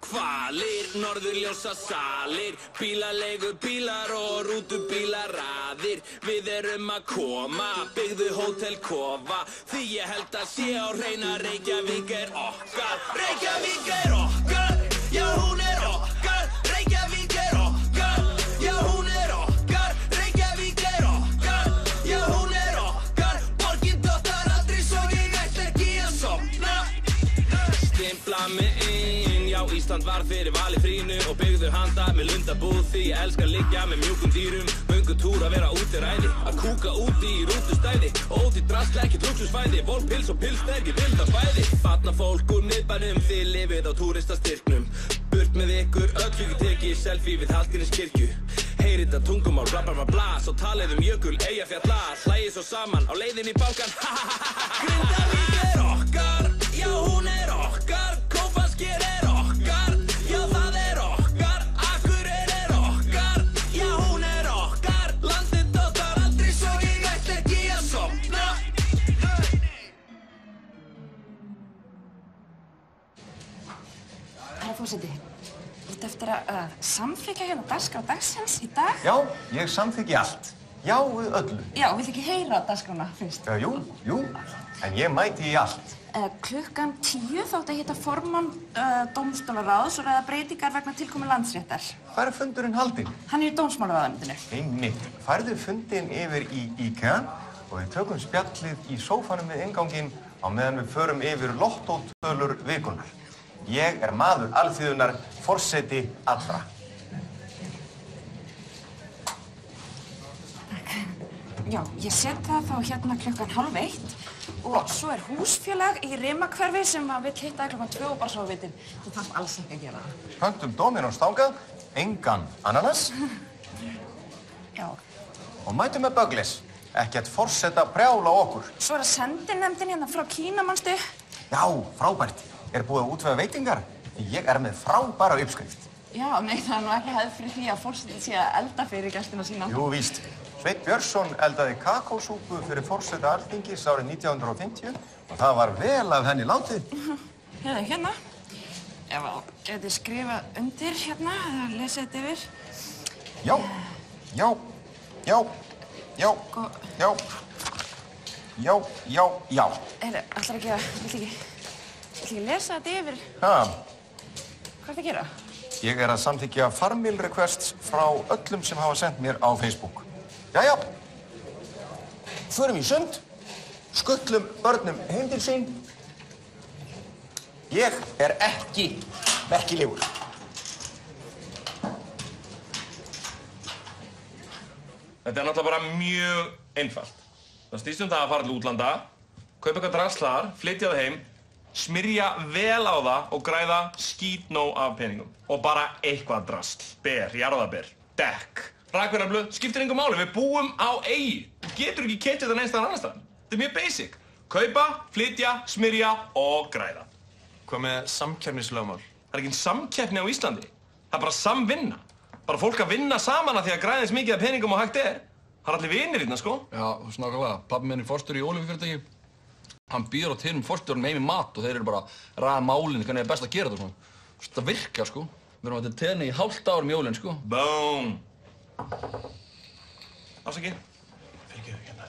hvalir, norðurljósa salir, bílaleigu bílar og rútubílaraðir. Við erum að koma, byggðu hótelkofa, því ég held að sé á hreina Reykjavík okkar. Reykjavík okkar, já hún okkar. Reykjavík okkar, já hún okkar. Reykjavík okkar, já hún okkar. Borgin dottar aldrei svo ég ætla ekki að sofna. Stimpla mig inn, já Ísland var fyrir vali frínu og byggðu handa með lundabúð því ég elska að liggja með mjúkum dýrum. Möngu túr að vera útiræði, að kúka úti í rútustæði. Óti drasl ekkert lúksusfæði, volpils og pilsberg í vilda fæði. Barnafólk úr miðbænum, þið lifið á túristastyrknum. Burt með ykkur, öll ykkur tekið selfie við Hallgrímskirkju. Heyrið þetta tungumál, bla bla bla bla, svo talið jökul, Eyjafjalla. Hlægið svo saman á leiðin í bankan, ha ha ha ha ha. Grindavík okkar, já hún okkar. Kópasker okkar, já það okkar. Akureyri okkar, já hún okkar. Landið dottar aldrei svo ég ætla ekki að sofna. Herra forseti, þú ert eftir að samþykkja hérna dagskrá dagsins í dag? Já, ég samþykki allt. Já, við öllu. Já, vilt ekki heyra dagskrána fyrst? Jú, en ég mæti í allt. Klukkan 10 þátt að hitta formann dómstólaráðs og ræða breytingar vegna tilkomu Landsréttar. Hvar fundurinn haldinn? Hann í dómsmálaráðuneytinu. Einmitt. Færðu fundinn yfir í IKEA og við tökum spjallið í sófanum við innganginn á meðan við förum yfir lottótölur vikunar. Ég maður alþýðunnar, forseti allra. Já, ég set það þá hérna klukkan 12:30 og svo húsfélag í Rimahverfi sem vill hitta klukkan 2 og bara svo vitin. Þú þarf alls ekki að gera það. Pöntum Dominos þangað, engan ananas. Já. Og mætum með Bögglis. Ekkert forseta brjála á okkur. Svo að sendinefndin hérna frá Kína, manstu? Já, frábært. Búið að útvega veitingar. Ég með frábæra uppskrift. Já, nei, það nú ekki hefð fyrir því að forsetinn sé að elda fyrir gestina sína. Jú, víst. Sveinn Björnsson eldaði kakósúpu fyrir forseta Alþingis árið 1950 og það var vel af henni látið. Hérna. Ef að geti skrifað undir hérna eða lesið þetta yfir. Já. Ætlar ekki að, viltu ekki lesa þetta yfir? Ha? Hvað ertu að gera? Ég að samþykkja farm-mail requests frá öllum sem hafa sendt mér á Facebook. Jæja. Förum í sund, skutlum börnum heim til sín. Ég ekki merkilegur. Þetta náttúrulega bara mjög einfalt. Það snýst það að fara til útlanda, kaupa eitthvað draslar, flytja það heim, smyrja vel á það og græða skítnóg af peningum. Og bara eitthvað drasl. Ber, jarðaber, dekk, rakvélarblöð, skiptir engu máli. Við búum á eyju. Þú getur ekki keypt þetta neins staðar annars staðar. Þetta mjög basic. Kaupa, flytja, smyrja og græða. Hvað með samkeppnislögmál? Það ekki samkeppni á Íslandi. Það bara samvinna. Bara fólk að vinna saman að því að græða eins mikið af peningum og hægt Það allir vinir hérna, sko. Já, nákvæmlega. Pabbi minn forstjóri í olíufyrirtæki. Hann býður á til forstjórinn með mat og þeir eru bara að ræða málin hvernig best að gera þetta svona. Þetta virkar, sko. Við erum að tenni í hálft ár jólin, sko. Boom. Ásaki. Fyrirgeðu hérna.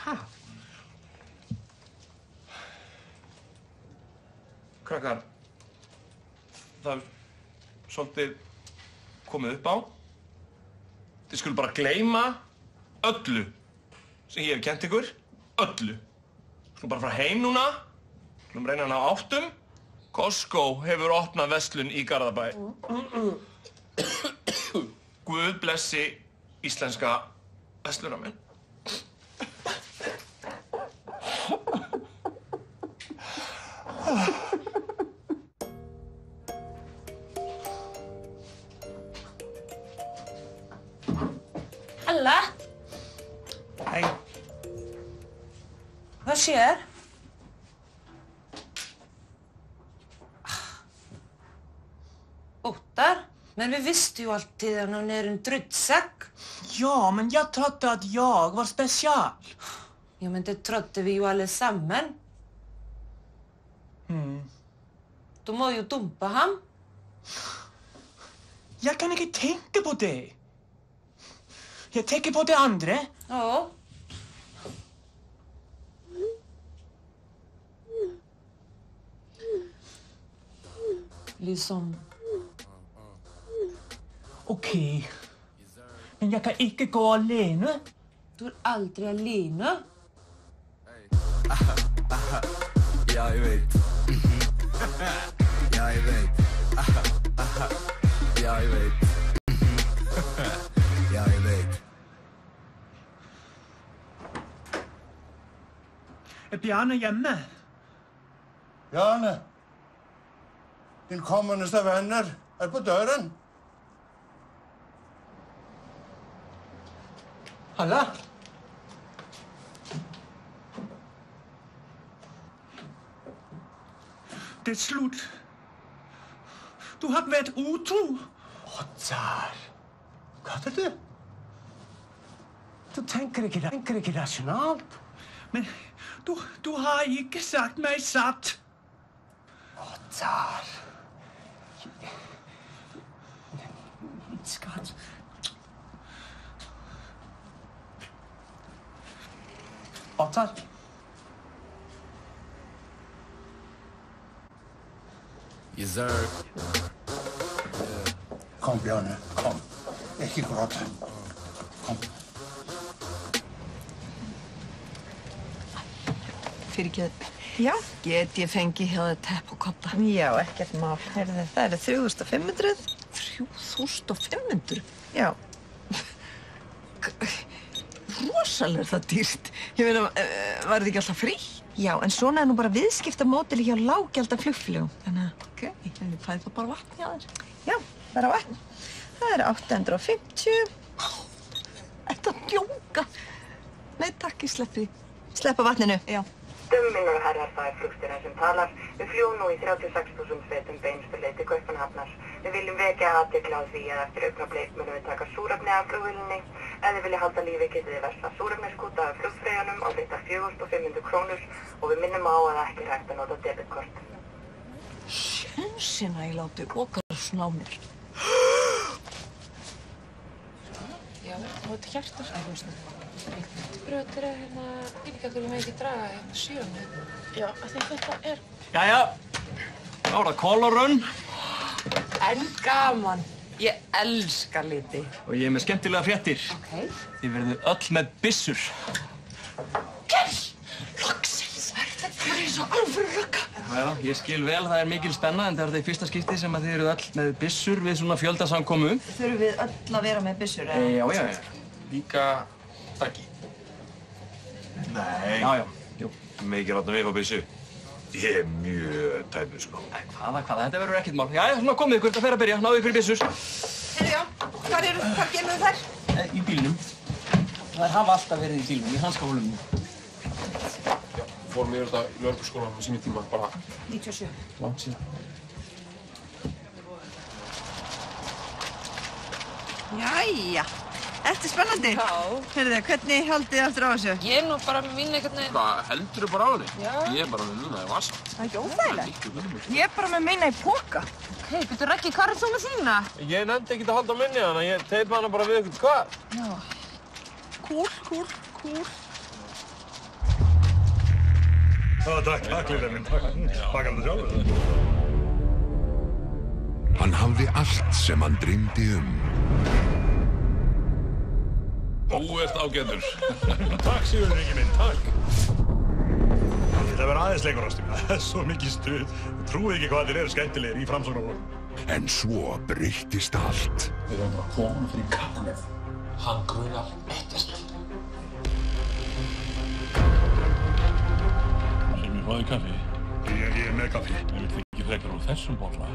Ha? Krakkar, það er svolítið komið upp á. Þið skulum bara gleyma öllu sem ég hef kennt ykkur. Öllu. Skulum bara fara heim núna. Skulum reyna að ná áttum. Costco hefur opnað verslun í Garðabæ. Guð blessi íslenska verslunarmenn. Halla? Hei. Vad sker? Ottar? Men vi visste ju alltid att hon är en drutsäck. Ja, men jag trodde att jag var special. Ja, men det trodde vi ju allesammen. Då må ju dumpa han. Jeg kan ikke tenke på det. Jeg tenker på det andre. Ja. Liksom... Okay. Men jeg kan ikke gå alene. Du är aldrig alene. Ja, jag vet. Ja, jag vet. Ja, jag vet. Ja, jag vet. Er Bjarne hjemme? Bjarne, din kommende vänner är på dörren. Halla? Det er slut. Du har været utro. Oddar, gør du det? Du tænker ikke rationalt. Men du har ikke sagt mig sandt. Oddar. Skat. Oddar. Yes, sir. Kom, Bjarne, kom. Ikke gråt. Kom. Fyrirgeðu. Já. Get ég fengið hjá þér tepp og kodda? Já, ekkert mál. Heyrðu, það eru 3.500. 3.500? Já. Rosalega er það dýrt. Ég meina, var þetta ekki alltaf frí? Já, en svona er nú bara viðskiptamódeli hjá lággjaldar flugfélögum. Þannig að, ég fæði þá bara vatn hjá þér. Já, bara vatn. Það eru 850. Þetta djóka. Nei, takk, ég sleppi. Sleppa vatninu? Já. Dömminnar og herrar, það flugstjórinn sem talar. Við fljúum nú í 36.000 fetum beinustu leið til Kaupmannahafnar. Við viljum vekja athygli á því að eftir augnablik munum við taka súrefni af flugvélinni. Ef þið vilja halda lífi getið þið verslað súrefniskúta af flugfreyjunum á rita 4.500 krónur og við minnum á að það ekki er hægt að nota debitkort. Sjönsina ég láti okkar svona á mér. Já, og þetta hjartar. Brjótir að ég ekki að hverju með ekki draga sjöfni. Já, að því þetta er... Jæja, þá er það kolorun. En gaman. Ég elska liti. Og ég er með skemmtilega fréttir. Okay. Þið verðið öll með byssur. Loksins. Þetta er eins og alvöru rugga. Já, ég skil vel, það er mikil spenna, en það er það í fyrsta skipti sem að þið eruð öll með byssur við svona fjöldasamkomu. Þurfum við öll að vera með byssur, eða? Já. Líka Daggi. Nei. Já. Jú. Mikið láta mig fá byssu. Ég er mjög tæmur, sko. Hvaða, þetta verður ekkert mál. Jæja, svona komið ykkur, þetta fer að byrja. Náðu ykkur í byssur. Heyrðu, já. Hvar gemum þær? Í bílnum. Þær hafa alltaf verið í bílnum, í hanskahólum. Já, fórum yfir þetta í lögregluskólanum á sínum tíma, bara... 97. Langt síðan. Jæja. Þetta er spennandi. Já. Heyrðu, hvernig haldið þið aftur á þessu? Ég er nú bara með mín einhvern veginn. Hvað, heldurðu bara á henni? Já. Ég er bara með núna í vasa. Það er ekki óþægilegt. Ég er bara með mína í poka. Hei, byrju Raggi, hvað er þú með þína? Ég nefndi ekki að halda minni hana, ég teipa hana bara við ykkur hvað. Já. Kúl. Takk, Lilla minn, takk. Takk alveg sjálfur. Hann hafði allt sem hann dreymdi Þú ert ágætur. Takk, Sigurður minn, takk. Það ætla að vera aðeins lengur ástu. Það er svo mikið stuð. Trúið ekki hvað þeir eru skemmtilegir í framsóknarflokknum. En svo breyttist allt. Við erum bara komin fyrir Katanef. Hann grunar ekkert. Sem ég fáði kaffi? Ég er með kaffi. Ég vil ekki frekar úr þessum bolla.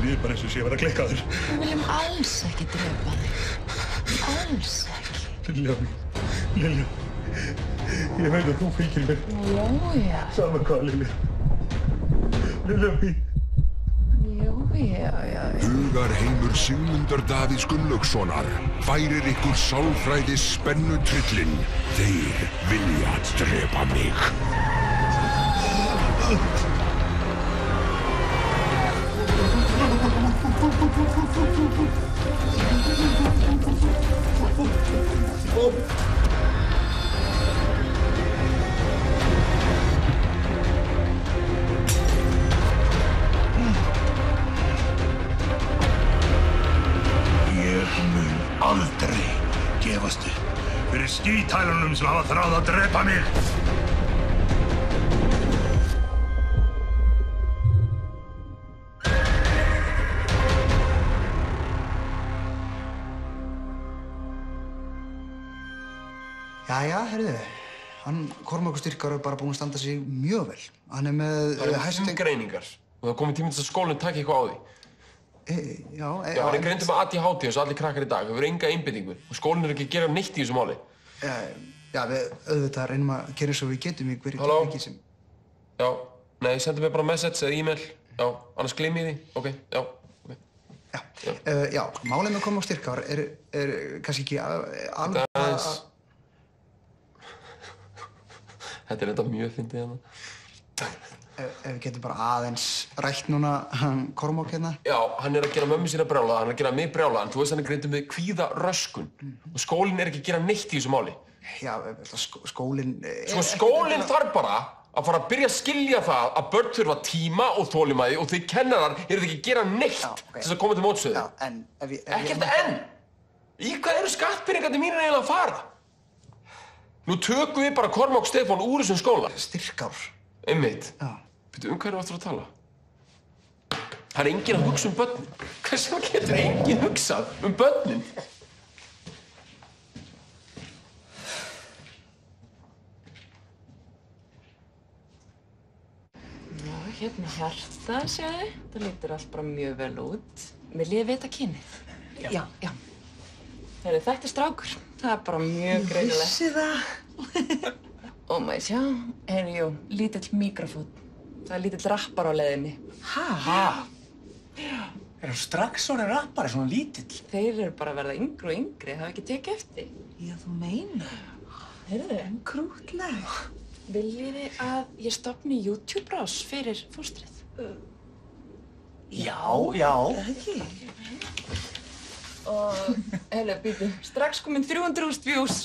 Við bara eins og sé að vera að klikka þér. Við viljum alls ekki drepa þig. Alls ekki. Lilja mín, Lilja. Ég veit að þú fylgir mér. Já. Sama hvað, Lilja. Lilja mín. Já. Hugarheimur Sigmundar Davíðs Gunnlaugssonar færir ykkur sálfræði spennutrillin. Þeir vilja drepa mig. Ég mun aldrei gefast upp fyrir skíthælunum sem hafa þráð að drepa mig. Jæja, heyrðu, Kormákur Styrkár bara búinn að standa sig mjög vel. Hann með Það greiningar og það komið tíminn til að skólinn taki eitthvað á því. Já, hann greindur með ADHD eins og allir krakkar í dag. Það verður enga einbeitingu og skólinn ekki að gera neitt í þessu máli. Já, við auðvitað reynum að gera eins og við getum í hverju ekki sem... Já, nei, sendu mér bara message eða e-mail. Já, annars gleymi ég því. Ok, já. Já, málið með Kormákur Styrkár er kannski ekki alveg... Þetta er enda mjög fyndið hérna. Ef við getum bara aðeins rætt núna Kormák hérna. Já, hann er að gera mömmu sína brjálaða, hann er að gera mig brjálaða, en þú veist hann er greindur með kvíðaröskun. Og skólinn er ekki að gera neitt í þessu máli. Já, skólinn... Skólinn þarf bara að fara að byrja að skilja það að börn þurfa tíma og þolinmæði og þið kennarar eruð ekki að gera neitt til þess að koma til mótsöðu. Já, en... Ekkert en! Í hvað eru skattpeningarnir mínir eiginlega að fara? Nú tökum við bara Kormák Stefán úr þessum skóla. Styrkár. Einmitt. Já. Býttu, hvað erum við aftur að tala? Það er enginn að hugsa börnin. Hvers vegna getur enginn hugsað börnin? Já, hérna hjarta, sjáðu. Það lítur allt bara mjög vel út. Viljið þið vita kynið? Já. Heyrðu, þetta er strákur. Það er bara mjög greinilegt. Vissi það. Og maður sjá, jú, lítill mikrofón. Það er lítill rappar á leiðinni. Ha? Er það strax orðið rappari, svona lítill? Þeir eru bara að verða yngri og yngri, hafa ekki tekið eftir. Já, þú meinar. Heyrðu. Krútleg. Viljið þið að ég stofni YouTube-rás fyrir fóstrið? Já. Ekki. Og, heyrðu, býtu, strax komin 300.000 views.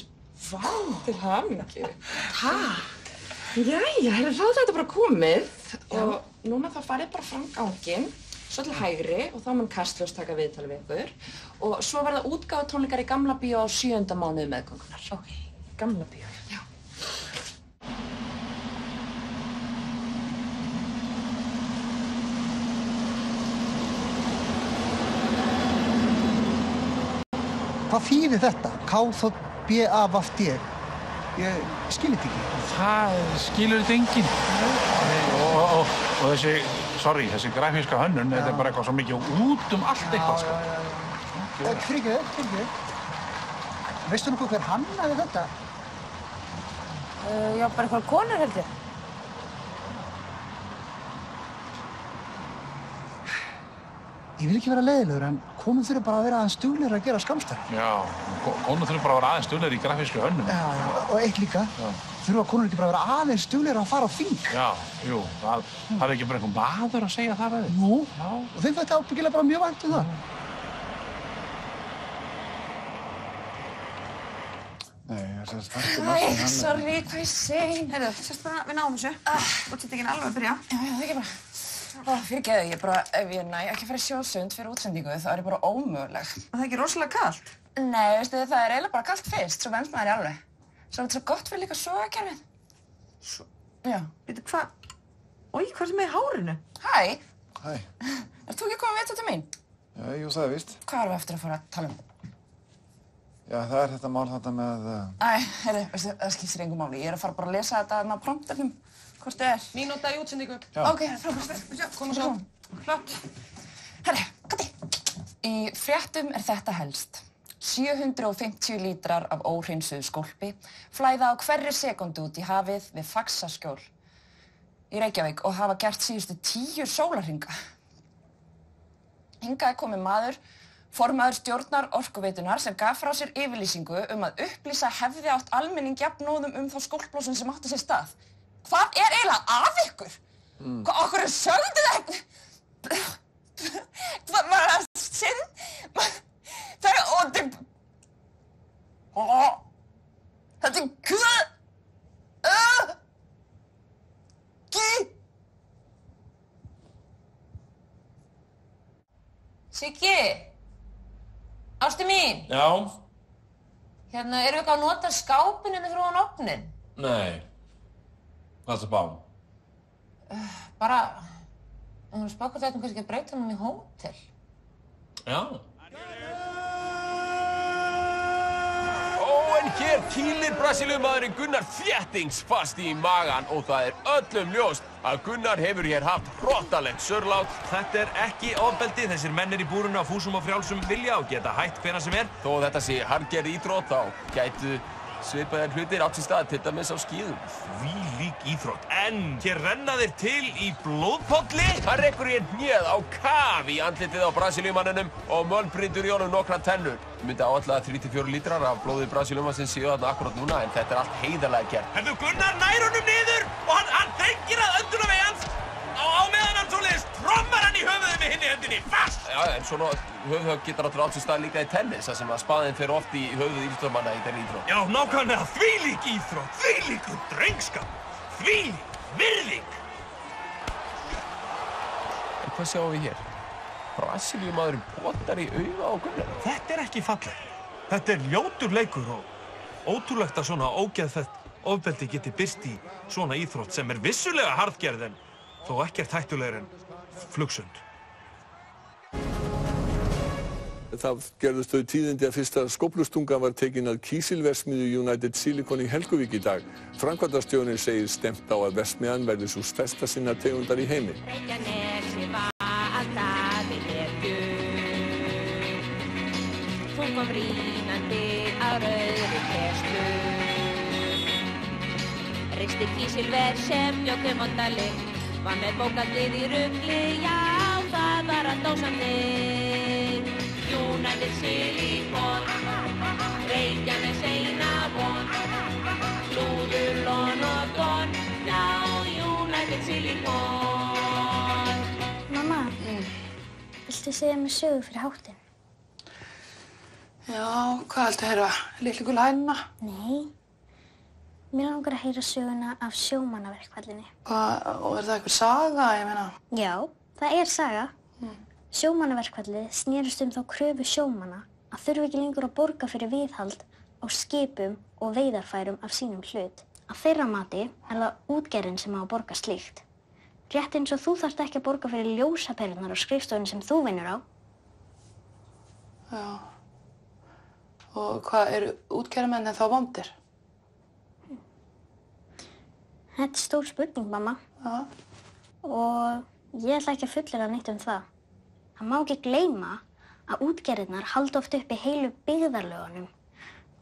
Vá. Til hamingju. Takk. Jæja, heyrðu, þá er þetta bara komið. Og núna þá farið bara fram ganginn, svo til hægri og þá mun Kastljós taka viðtal við ykkur. Og svo verða útgáfutónleikar í Gamla bíó á 7. mánuði meðgöngunnar. Ok, Gamla bíó. Já. Hvað þýðir þetta? K-B-A-V-D? Ég skil þetta ekki. Það skilur þetta enginn. Og þessi grafíska hönnun, þetta er bara eitthvað svo mikið út allt eitthvað, sko. Fyrirgefðu. Veistu nokkuð hver hannaði þetta? Já, bara eitthvað konur held ég. Ég vil ekki vera leiðilegur, en konur þurfa bara að vera aðeins duglegri að gera skammstarf. Já, konur þurfa bara að vera aðeins duglegri í grafísku hönnun. Já, og eitt líka. Þurfa konur ekki bara að vera aðeins duglegri að fara á þing. Já, jú, það er ekki bara einhver maður að segja það við þig. Nú, og þeim þetta ábyggilega bara mjög vænt það. Æ, sorry, hvað ég sein. Heyrðu, sérst bara, við náum þessu. Útsendingin alveg að byrja. Já, það er ekki bara. Fyrirgeðu, ef ég næ ekki að fara í sjósund fyrir útsendingu, þá er ég bara ómöguleg. Og það er ekki rosalega kalt? Nei, veistu þið, það er eiginlega bara kalt fyrst, svo venst maður í alveg. Svo er þetta svo gott fyrir líka sogakerfið. Já. Veitu, hvað? Ói, hvað er með í hárinu? Hæ. Hæ. Ert þú ekki komið að vita til mín? Já, jú, það er víst. Hvað erum við eftir að fara að tala um? Já, það er þetta mál þarna með... Heyrðu, veistu, það skiptir engu máli. Ég er að fara bara að lesa þetta á prompternum. Hvort þið er? Mínúta í útsendingu. Ok, frábært. Kom og sjá. Flott. Herri, Í fréttum þetta helst. 750 lítrar af óhreinsuðu skólpi flæða á hverri sekúndu út í hafið við Faxaskjól í Reykjavík og hafa gert síðustu 10 sólarhringa. Hingað komið maður, formaður stjórnar Orkuveitunar sem gaf frá sér yfirlýsingu að upplýsa hefði átt almenning jafnóðum þá skólplosun sem átti sér stað. Hvað eiginlega að ykkur? Okkur sögðu það? Hvað var það sinn? Það ótti... Þetta Siggi, ástu mín. Já? Hérna, erum við eitthvað að nota skápinn fyrir ofan ofninn? Nei. Hvað ertu að bá? Bara, hún spákur þetta kannski að breyta honum í hótel. Já. En hér kýlir Brasilíumaðurinn Gunnar þéttings fast í magan og það öllum ljóst að Gunnar hefur hér haft hrottalegt sörlát. Þetta ekki ofbeldi, þessir menn í búrinu af fúsum og frjálsum vilja og geta hætt hvenær sem Þó að þetta sé harðgerð íþrótt þá gætu svipaðir hlutir átt sér stað, til dæmis á skíðum. Þvílík íþrótt, en hér renna þeir til í blóðpolli. Hann rekur hér hnéð á kaf í andlitið á Brasilíumanninum og mölbrindur í honum nokkrar tennur. Myndi áætla að 3-4 lítrar af blóði Brasilíumannsins séu þarna akkurat núna, en þetta allt heiðarlega gert. Hefðu Gunnar nær honum niður og hann þengir að öndunarvegi hans á meðan hann svoleiðis trommar hann í höfuðið með hinni hendinni fast. Já, en svona höfuðhögg getur átt sér stað líka í tennis, þar sem að spaðinn fer oft í höfuð íþróttamanna í þeirri íþrótt. Já, nákvæmlega þvílík íþrótt, þvílíkur drengskap, þvílík virðing. En hvað sjáum við hér? Brasilíumaðurinn potar í auga á Gunnar. Þetta ekki fallegt. Þetta ljótur leikur og ótrúlegt að svona ógeðfellt ofbeldi geti birst í svona íþrótt sem vissulega harðgerð en þó ekkert hættulegri en flugsund. Það gerðust þau tíðindi að fyrsta skóflustunga var tekin að kísilverksmiðju United Silicon í Helguvík í dag. Framkvæmdastjórinn segir stefnt á að verksmiðjan verði sú stærsta sinna tegundar í heimi. Hún kom rínandi á rauðri kestu. Ryksti kísilver sem bjókum á dali, var með bókaldið í rugli, já það var að dósandi. United Silicon, Reykjanes eina von, Flúður, Lon og Don, já United Silicon. Mamma, viltu segja mér sögu fyrir háttinn? Já, hvað viltu heyra? Litlu gula hænuna? Nei. Mér langar að heyra söguna af sjómannaverkfallinu. Hvað, og það einhver saga, ég meina? Já, það saga. Sjómannaverkfallið snerist þá kröfu sjómanna að þurfa ekki lengur að borga fyrir viðhald á skipum og veiðarfærum af sínum hlut. Að þeirra mati það útgerðin sem á að borga slíkt. Rétt eins og þú þarft ekki að borga fyrir ljósaperurnar á skrifstofunni sem þú vinnur á. Já. Og hvað, útgerðarmenn þá vondir? Þetta stór spurning, mamma. Já. Og ég ætla ekki að fullyrða neitt það. Það má ekki gleyma að útgerðirnar halda oft uppi heilu byggðarlögunum,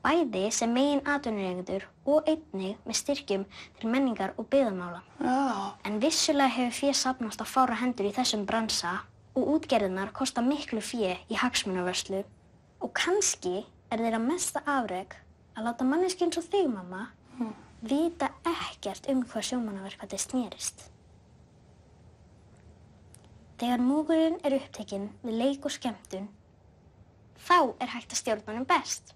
bæði sem meginatvinnurekendur og einnig með styrkjum til menningar og byggðamála. Já. En vissulega hefur fé safnast á fárra hendur í þessum bransa og útgerðirnar kosta miklu fé í hagsmunavörslu og kannski þeirra mesta afrek að láta manneskju eins og þig, mamma, vita ekkert hvað sjómannaverkfallið snerist. Þegar múgurinn upptekinn við leik og skemmtun, þá hægt að stjórna honum best.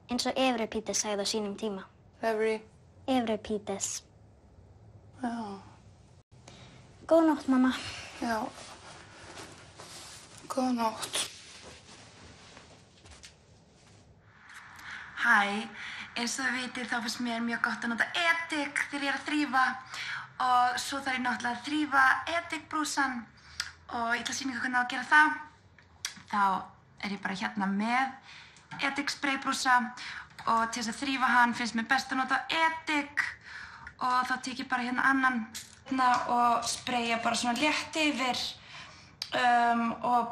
Eins og Evripídes sagði á sínum tíma. Evripídes. Já. Góða nótt, mamma. Já. Góða nótt. Hæ, eins og þið vitið þá finnst mér mjög gott að nota edik þegar ég að þrífa og svo þarf ég náttúrulega að þrífa edikbrúsann og ég ætla að sýna ykkur hvernig á að gera það. Þá ég bara hérna með edikspraybrúsa og til þess að þrífa hann finnst mér best að nota edik og þá tek ég bara hérna annan og spraya bara svona létt yfir og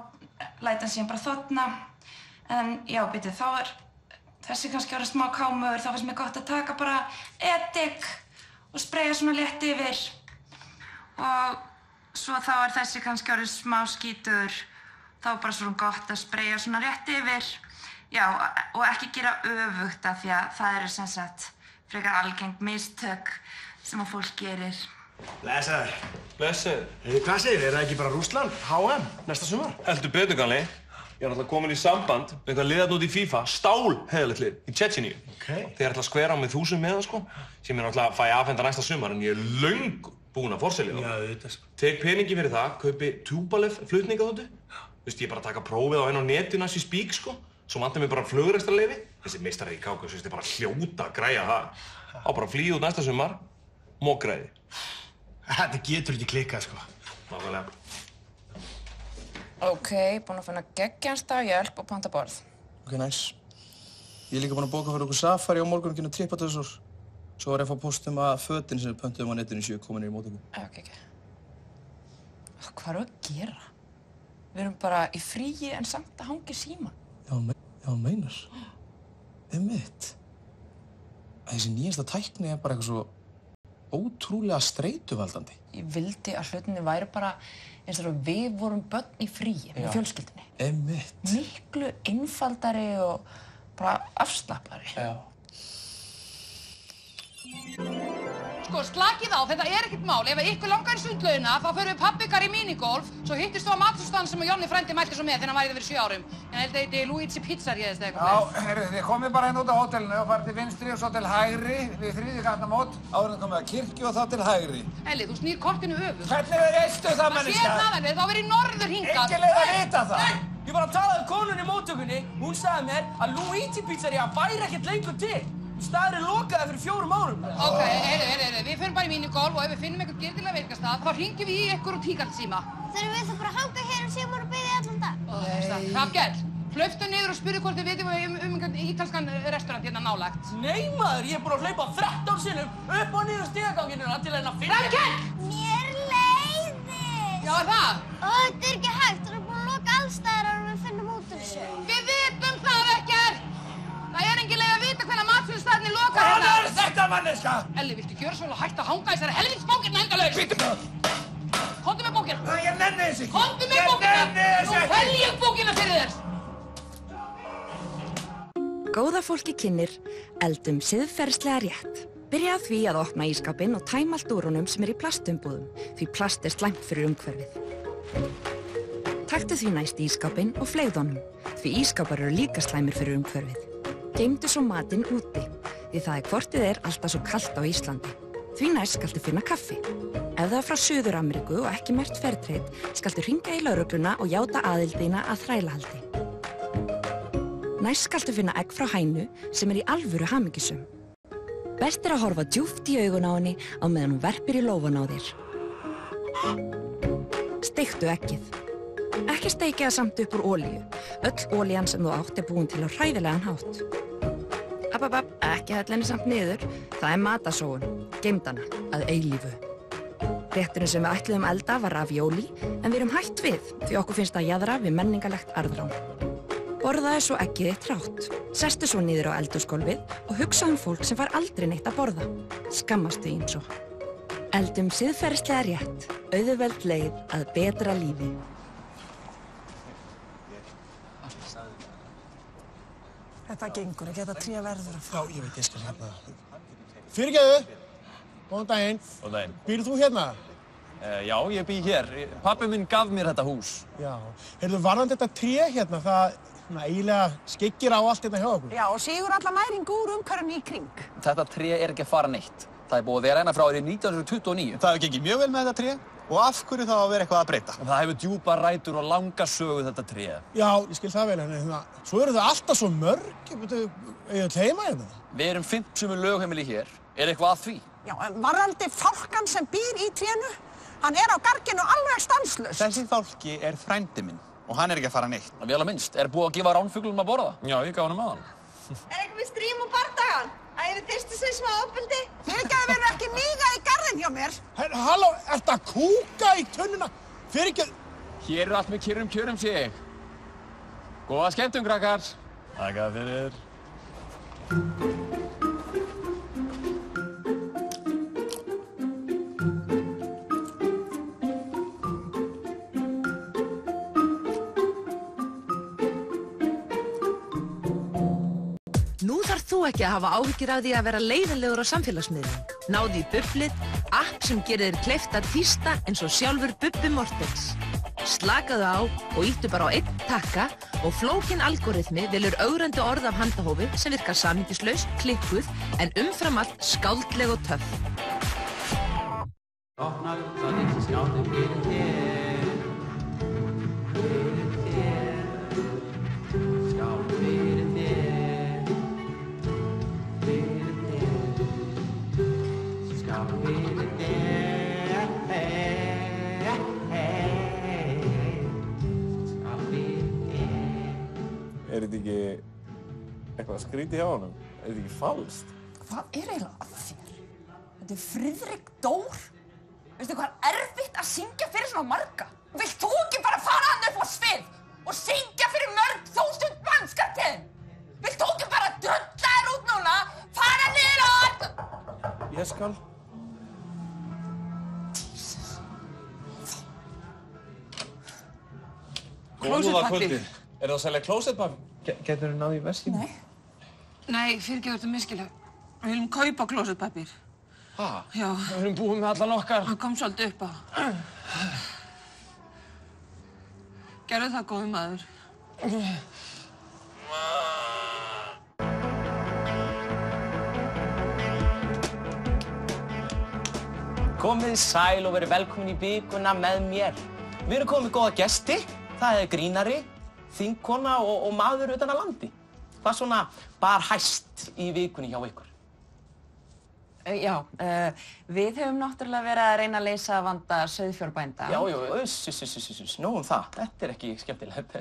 læt hann síðan bara þorna. En já, byrju, þá þessi kannski orðið smá kámur, þá finnst mér gott að taka bara edik og spraya svona létt yfir. Og svo þá þessi kannski orðið smá skítur, þá bara svona gott að spraya svona rétt yfir. Já, og ekki gera öfugt af því að það eru sem sagt frekar algeng mistök sem að fólk gerir. Blessaður. Blessaður. Hvað segir þið? Það ekki bara Rússland? HM næsta sumar? Heldur betur, Galli. Ég náttúrulega komin í samband með eitthvað liðarn út í FIFA, stálheiðalegt lið, í Tjetjeníu. Þeir ætla að skvera á mig 1000 með það, sko, sem ég náttúrulega fæ afhenda næsta sumar, en ég löngu búinn að forselja það. Já, auðvitað, sko. Tek peningi fyrir það, kaupi Tupolev flutningaþotu. Ég bara taka prófið á einn á netinu as ég spík, sko. Svo vantar mér bara flugrekstrarleyfi. Þessi meistari í Kákasus er bara hljóta að græja það. Á bara að flýja út næsta sumar, mógræði. Þetta getur ekki klikkað, sko. Nákvæmlega. Ok, búinn að finna geggjanstað, hjálp og panta borð. Ok, nice. Ég er líka búinn að bóka fyrir okkur safari á morgun og kynna TripAdvisor. Svo var ég að fá póstum að fötin sem við pöntuðum á netinu séu komin í móttöku. Ok. Hvað erum við að gera? Við erum bara í fríi en samt að hanga í síman. Já, meinar. Einmitt. Þessi nýjasta tækni er bara eitthvað svo ótrúlega streituvaldandi. Ég vildi að hlutinni væri bara eins og við vorum börn í fríi með fjölskyldunni. Einmitt. Miklu einfaldari og bara afslappari. Já. Sko, slakið á, þetta er ekkert mál. Ef ykkur langar í sundlaugina, þá förum við pabbi ykkar í minigolf, svo hittist þú á matsölustaðnum sem Jonni frændi mælti svo með þegar hann var í það fyrir 7 árum. Ég held að þetta er Luigi Pizzeria eða eitthvað. Já, heyrðu, þið komið bara út á hótelinu og farið til vinstri og svo til hægri við 3. gatnamót, áður en komið að kirkju og þá til hægri. Elli, þú snýr kortinu öfugt. Hvernig veistu það, manneskja? Það séð það, þá verið norður hingað. Engin leið að vita það. Ég var að tala við konunni í móttökunni. Hún sagði mér að Luigi Pizzeria væri ekkert lengur til. Staðurinn lokaði fyrir 4 árum. Ok, heyrðu, við förum bara í minigolf og ef við finnum eitthvað girdilega veitingastað, þá hringjum við í ykkur og tíkaldsíma. Þurfum við þá bara að hanga hér og síma og biðja allan dag? Hrafnkell, hlauptu niður og spurðu hvort þið vitum einhvern ítalskan restaurant hérna nálægt. Nei maður, ég er búinn að hlaupa 13 sinnum upp og niður stigaganginn til að finna... Hrafnkell! Mér leiðist! Já, er það? Þetta er ekki hægt, það er búin að loka alls staðar og við finnum út úr þessu. Við vitum það ekkert! Það er engin leið að vita hvenær matsölustaðirnir loka hérna. Hvað er þetta, manneska? Elli, viltu gjöra svo vel að hætta að hanga þessari helvítis bókirna endalaust? Býttu! Komdu með bókina. Ég nenni þessu ekki. Komdu með bókina. Ég nenni þessu ekki. Nú fel ég bókina fyrir þér. Góða fólki kynnir, eldum siðferðislega rétt. Byrja á því að opna ísskápinn og tæma allt úr honum sem er í plastumbúðum, því plast er slæmt fyrir umhverfið. Taktu því næst ísskápinn og fleygðu honum, því ísskápar eru líka slæmir fyrir umhverfið. Geymdu svo matinn úti, því það er hvort er alltaf svo kalt á Íslandi. Því næst skaltu finna kaffi. Ef það er frá Suður-Ameríku og ekki merkt Fairtrade, skaltu hringja í lögregluna og játa aðildina að þrælahaldi. Næst skaltu finna egg frá hænu sem er í alvöru hamingjusöm. Best er að horfa djúpt í augun á henni á meðan hún verpir í lófan á þér. Steiktu eggið. Ekki steikja það samt upp úr olíu. Öll olían sem þú átt er búin til á hræðilegan hátt. Ekki hella henni samt niður. Það er matasóun. Geymd hana, að eilífu. Rétturinn sem við ætluðum elda var ravioli, en við erum hætt við því okkur finnst það jaðra við menningarlegt arðrán. Borðaðu svo eggið þitt hrátt. Sestu svo niður á eldhúsgólfið og hugsa fólk sem fær aldrei neitt að borða. Skammastu þín svo. Eldum siðferðislega rétt. Auðveld leið að betra lífi. Þetta gengur ekki, þetta tré verður að fá. Já, ég veit, ég skal hérna. Fyrirgefðu! Góðan daginn. Góðan daginn. Býrðu þú hérna? Já, ég bý hér. Pabbi minn gaf mér þetta hús. Já. Heyrðu, varðandi þetta tré hérna, það eiginlega skyggir á allt hérna hjá okkur. Já, og sigur alla næring úr umhverfinu í kring. Þetta tré er ekki að fara neitt. Það er búið að vera hérna frá árið 1929. Það hefur gengið mjög vel með þetta tré. Og af hverju þá að vera eitthvað að breyta? Það hefur djúpa rætur og langa sögu þetta tré. Já, ég skil það vel, en svo eru það alltaf svo mörg. Eigið heima hérna? Við erum 50 lögheimili hér. Er eitthvað að því? Já, en varðandi fálkan sem býr í trénu, hann er á garginu alveg stanslaust. Þessi fálki er frændi minn og hann er ekki að fara neitt. Vel að minnst. Er búið að gefa ránfuglum að borða? Já, ég gaf hann aðan. Er eitthvað við strím og bardagan? Það eru fyrstu sem smá ofbeldi. Fyrirgefðu, við erum ekki míga í garðinn hjá mér. Halló, ertu að kúka í tunnuna? Fyrirgefðu. Hér er allt með kyrrum kjörum, sé ég. Góða skemmtun, krakkar. Takk fyrir. Nú þarf þú ekki að hafa áhyggjur af því að vera leiðinlegur á samfélagsmiðlum. Náðu í Bublið, app sem gerir þér kleift að tísta eins og sjálfur Bubbi Morthens. Slakaðu á og ýttu bara á einn takka og flókinn algoritmi velur ögrandi orð af handahófi sem virkar samhengislaus, klikkuð en umfram allt skáldleg og töff. Opnaðu það litla skáldi fyrir þér. Fyrir þér. Skál fyrir þér. Fyrir þér. Skál fyrir þér. Skál fyrir þér. Er þetta ekki eitthvað skrítið hjá honum? Er þetta ekki falskt? Hvað er eiginlega að þér? Þetta er Friðrik Dór. Veistu hvað er erfitt að syngja fyrir svona marga? Vilt þú ekki bara fara hann upp á svið og syngja fyrir mörg þúsund mannskaptinn? Vilt þú ekki bara drulla þér út núna, fara niður á allt? Ég skal. Góða kvöldið. Er það að selja klósettpappír? Getur þú náð í veskinu? Nei, fyrirgefðu þetta miskilega. Við viljum kaupa klósettpappír. Ha? Já. Við erum búið með allan okkar. Hann kom svolítið upp á. Gerðu það, góði maður. Komið sæl og verið velkomin í vikuna með mér. Við erum komið með góða gesti. Það er grínari, þingkona og maður utan að landi. Hvað svona bar hæst í vikunni hjá ykkur? Já, við höfum náttúrulega verið að reyna að leysa vanda sauðfjárbænda. Já, nóg það. Þetta er ekki skemmtilegt.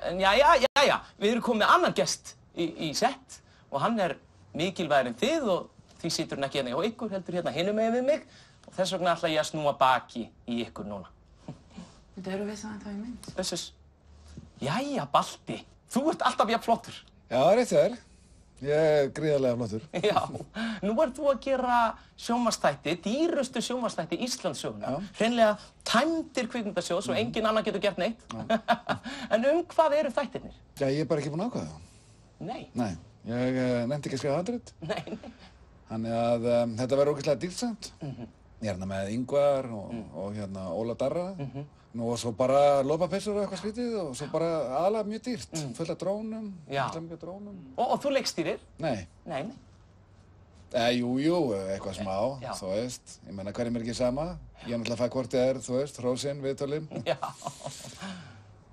En jæja, við erum komið með annan gest í sett og hann er mikilvægir en þið og því situr hann ekki hérna hjá ykkur, heldur hérna hinum megin við mig og þess vegna ætla ég að snúa baki í ykkur núna. Þetta eru við það en það í mynd. Jæja, Balti, þú ert alltaf jafn flottur. Já, rétt þér. Ég er gríðarlega flottur. Já, nú ert þú að gera sjónvarpsþætti, dýrustu sjónvarpsþætti Íslandssögunnar. Hreinlega tæmdir kvikmyndasjóð svo engin annar getur gert neitt. En hvað eru þættirnir? Já, ég er bara ekki búinn að ákveða það. Nei. Nei, ég nefndi ekki að skrifa handrit. Nei. Þannig að þetta verður ógeðslega dýrsamt. Ég er hérna með Ingvar og hérna Óla Darra. Nú og svo bara lopapeyssur og eitthvað skrítið og svo bara aðalega mjög dýrt. Fullt af drónum, fullt af mjög drónum. Og þú leikstýrir? Nei. Nei. Jú, eitthvað smá, þú veist. Ég meina, hverjum er ekki sama? Ég náttúrulega fæ hvort ég er, þú veist, hrósinn, viðtölin. Já.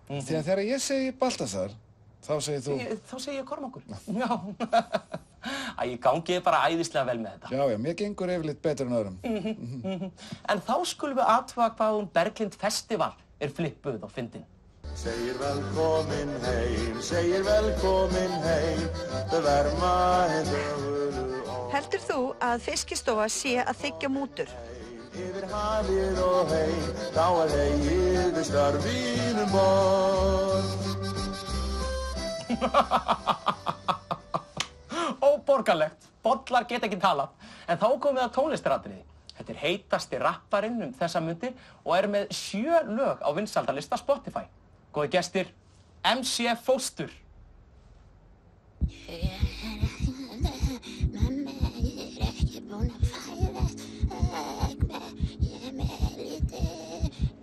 Því að þegar ég segi Baltasar, þá segir þú... Þá segir ég Kormákur. Já. Æ, gangi ég bara æðislega vel með þetta. Já, mér gengur yfirleitt betur en öðrum. En þá skulum við athuga hvað Berglind Festival er flippuð og fyndin. Segir velkomin heim, þau verma dögulu og... Heldur þú að Fiskistofa sé að þiggja mútur? Yfir hafið og heim, þá er hegið við starfinum borð. Óborgarlegt, bollar geta ekki talað. En þá komum við að tónlistaratriði. Þetta er heitasti rapparinn þessa mundir og er með 7 lög á vinsældarlista Spotify. Góði gestir, MC Fóstur. Mamma, ég er ekki búin að fæðast. Ég er með lítið,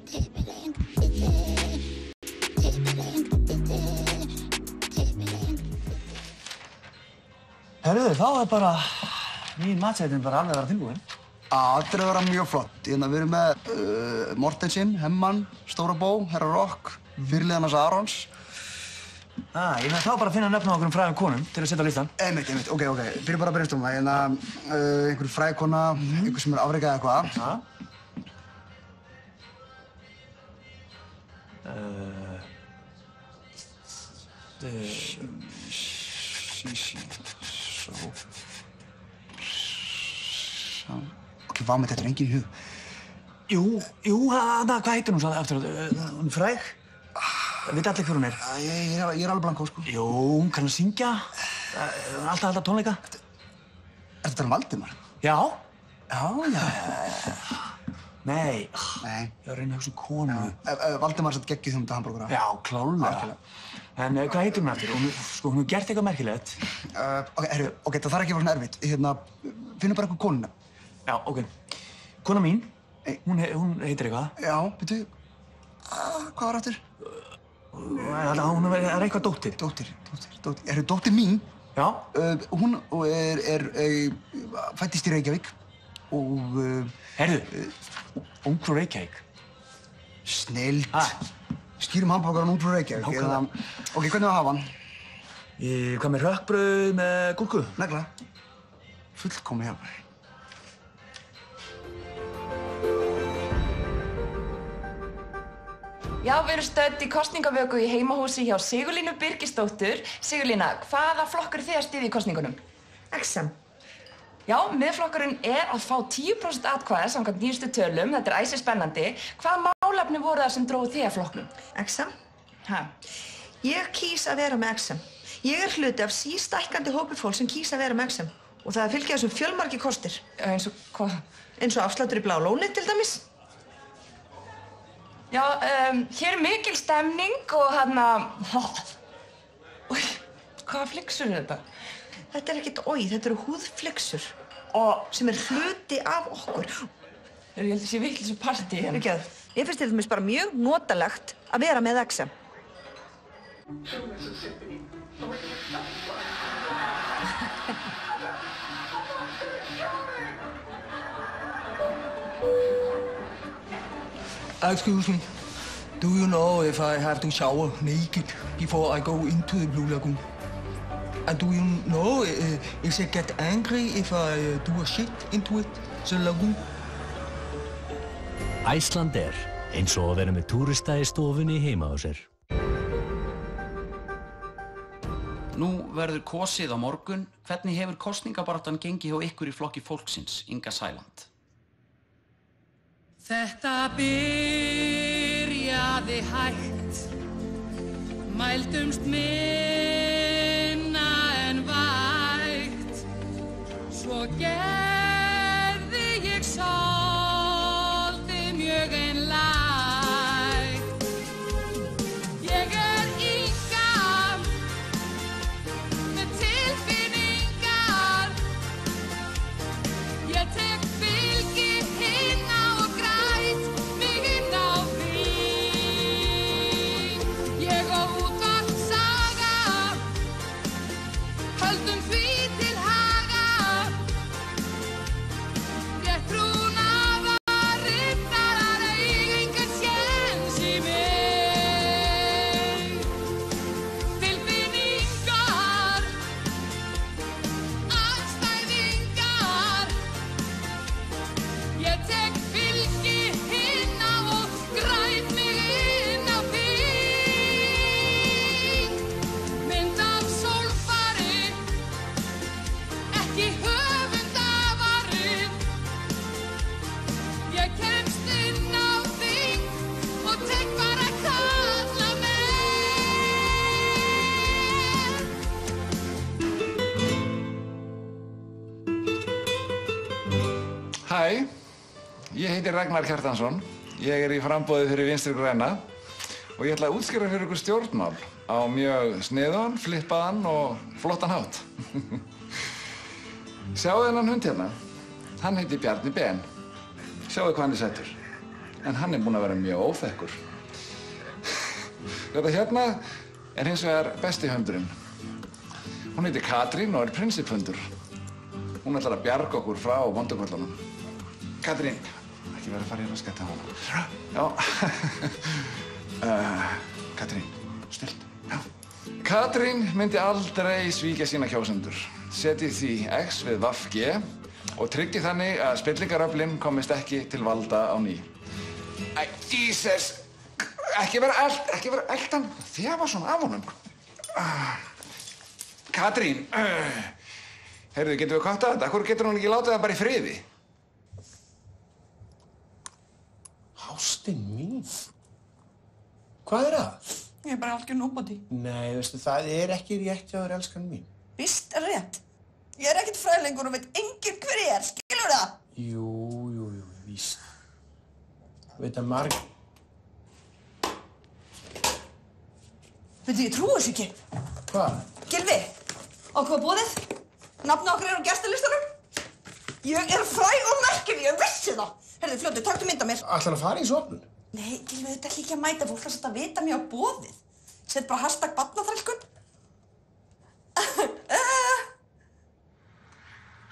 tippilegn. Herðu, þá er bara mín matsætin bara alveg að vera tilbúin. Þetta er að vera mjög flott. Við erum með Mortensinn, Hemman, Stóra Bó, Herra Rock, fyrirliðan hans Arons. Ég þarf þá bara að finna nöfn á okkur frægum konum til að setja á listan. Einmitt. Ok. Byrjum bara að brainstorma. Einhver fræg kona, einhver sem er afrekað eitthvað. Ok, vá með þetta er engin í hug. Jú, hvað heitir hún svo aftur? Hún er fræg? Veit allir hver hún er? Ég er alveg blankó, sko. Jú, hún kann að syngja. Alltaf halda tónleika. Ertu að tala um Valdimar? Já. Já. Nei. Ég var að reyna að hugsa konu. Valdimar satt geggjuð þegar þetta hambúrgara. Já, klálega. En hvað heitir hún aftur? Hún hefur gert eitthvað merkilegt. Ok, það þarf ekki að vera svona erfitt. Finnum bara eitthvað konuna. Já, ok. Kona mín, hún heitir eitthvað. Já, byrju. Hvað var aftur? Hún er eitthvað dóttir. Dóttir. Dóttir mín? Já. Hún fæddist í Reykjavík og... Herðu, ung frá Reykjavík. Snillt. Skýrum hambúrgaran ung frá Reykjavík. Ok, hvernig var að hafa hann? Hvað með rökkbrauð með gúrku? Negla. Fullkomið hjá mér. Já, við erum stödd í kosningavöku í heimahúsi hjá Sigurlínu Birgisdóttur. Sigurlína, hvaða flokkur þið að styðja í kosningunum? XM. Já, miðflokkurinn er að fá 10% atkvæða samkvæmt nýjustu tölum. Þetta er æsi spennandi. Hvaða málefni voru það sem drógu þig að flokknum? XM? Ég kýs að vera með XM. Ég er hluti af sístækkandi hópi fólk sem kýs að vera með XM. Og það fylgja þessum fjölmargir kostir. Eins og hvað? Eins og afsláttur í Bláa lónið til dæmis. Já, hér er mikil stemning og hvaða flyksur er þetta? Þetta er ekkert þetta eru húðflyksur sem er hluti af okkur. Ég held að það sé vitleysu partí hérna. Fyrirgefðu, ég finnst til dæmis bara mjög notalegt að vera með XM. Excuse me. Do you know if I have to shower naked before I go into the Blue Lagoon? And do you know if they get angry if I do a shit into it, the lagoon? Icelandair, eins og að vera með túrista í stofunni heima á sér. Nú verður kosið á morgun. Hvernig hefur kosningabaráttan gengið hjá ykkur í flokki fólksins, Inga Sæland? Þetta byrjaði hægt, mældumst minna en vægt, svo gerði ég svolítið mjög einlægt. Ég er Inga, með tilfinningar, ég tek fylgi hinna og græt mig inn á því. Ég og útvarpssaga, höldum því til haga. Ég trúnaðar riddarar eiga engan séns í mig. Tilfinningar, andstæðingar, ég tek fylgi hinna og græt mig inn á því. Mynd af sólfari, ekki höfundavarið. Ég kemst inn á þing og tek bara kalla með. Hæ, ég heiti Ragnar Kjartansson. Ég er í framboði fyrir Vinstri græna og ég ætla að útskýra fyrir ykkur stjórnmál á mjög sniðugan, flippaðan og flottan hátt. Sjáu þennan hund hérna. Hann heitir Bjarni Ben. Sjáu hvað hann er settur. En hann er búinn að vera mjög óþekkur. Þetta hérna er hins vegar besti hundurinn. Hún heitir Katrín og er prinsipphundur. Hún ætlar að bjarga okkur frá vondukvöldunum. Katrín, ekki verið að fara hérna að sketta á hana. Já. Katrín, stillt. Já. Katrín myndi aldrei svíkja sína kjósendur. Setji því X við VG og tryggi þannig að spillingaröflin komist ekki til valda á ný. Æ, Jesus! Ekki vera eldan. Þefa svona af honum. Katrín, heyrðu, getum við kvartað þetta? Akkur getur hún ekki látið það bara í friði? Ástin mín. Hvað er það? Ég er bara algjör nobody. Nei, veistu, það er ekki rétt hjá þér, elskan mín. Víst er rétt. Ég er ekkert fræðilegur og veit enginn hver ég er, skilur það? Jú, víst. Veit að marg... Veitu, ég trúi þessu ekki. Hvað? Gylfi, okkur var boðið. Nafnið okkar er á gestalistanum. Ég er fræg og merkileg, ég vissi það. Herðu, fljótu, taktu mynd af mér. Ætlar að fara í sofnun? Nei, Gylfi, þetta er líka að mæta. Fólk þarf að vita mér á boðið. Sett bara #barnaþrælkun.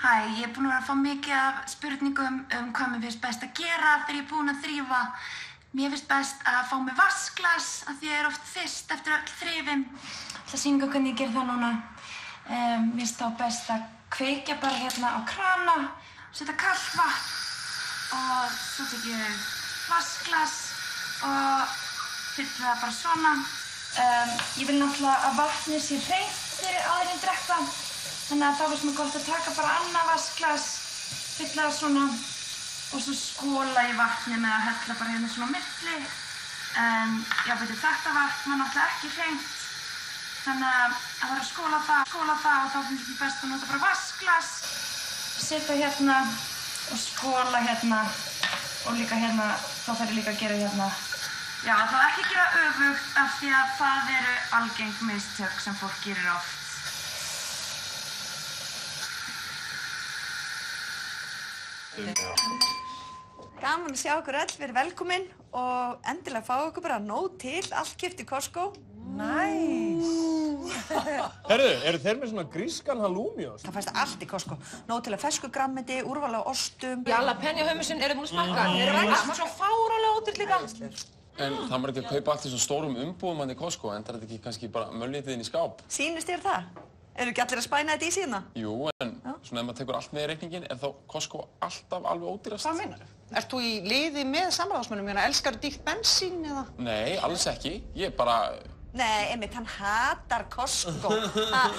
Hæ, ég er búin að vera að fá mikið af spurningum hvað mér finnst best að gera þegar ég er búin að þrífa. Mér finnst best að fá mig vatnsglas af því ég er oft fyrst eftir öll þrifin. Það sýninga hvernig ég ger það núna. Mér finnst þá best að kveikja bara hérna á krana, setja kalt vatn og svo tek ég vatnsglas og fylla það bara svona. Ég vil náttúrulega að vatnið sé hreint fyrir áður en drekka það. Þannig að þá finnst mér gott að taka bara annað vatnsglas, fylla það svona og svo skóla í vatni með að hella bara hérna svona á milli. Já, veitu, þetta vatn var náttúrulega ekki hreint. Þannig að það var að skóla það og þá finnst mér best að nota bara vatnsglas, setja hérna og skóla hérna og líka hérna, þá þarf ég líka að gera hérna. Já, þá ekki gera öfugt af því að það eru algeng mistök sem fólk gerir oft. Gaman að sjá okkur öll, verið velkomin og endilega fá okkur bara nóg til, allt keypt í Costco. Herðu, eru þeir með svona grískan halloumi og Það fæst allt í Costco. Nóg til að fersku grænmeti, úrval á ostum. Jalapeno hummusinn, eru þið búin að smakka? Þeir eru rækast, maður svo fárálega ódýrt líka. En það maður ekki að kaupa allt í svona stórum umbúðum hann í Costco, endar þetta ekki kannski bara möllítið inn í skáp? Sýnist þér það? Eru ekki allir að spæna þetta í síðan? Jú, en svona ef maður tekur allt með í reikningin, er þá Costco alltaf alveg ódýrast? Hvað meinar þú? Ert þú í liði með samráðsmönnum? Elskar þú dýrt bensín eða? Nei, alls ekki. Ég bara... Nei, einmitt, hann hatar Costco.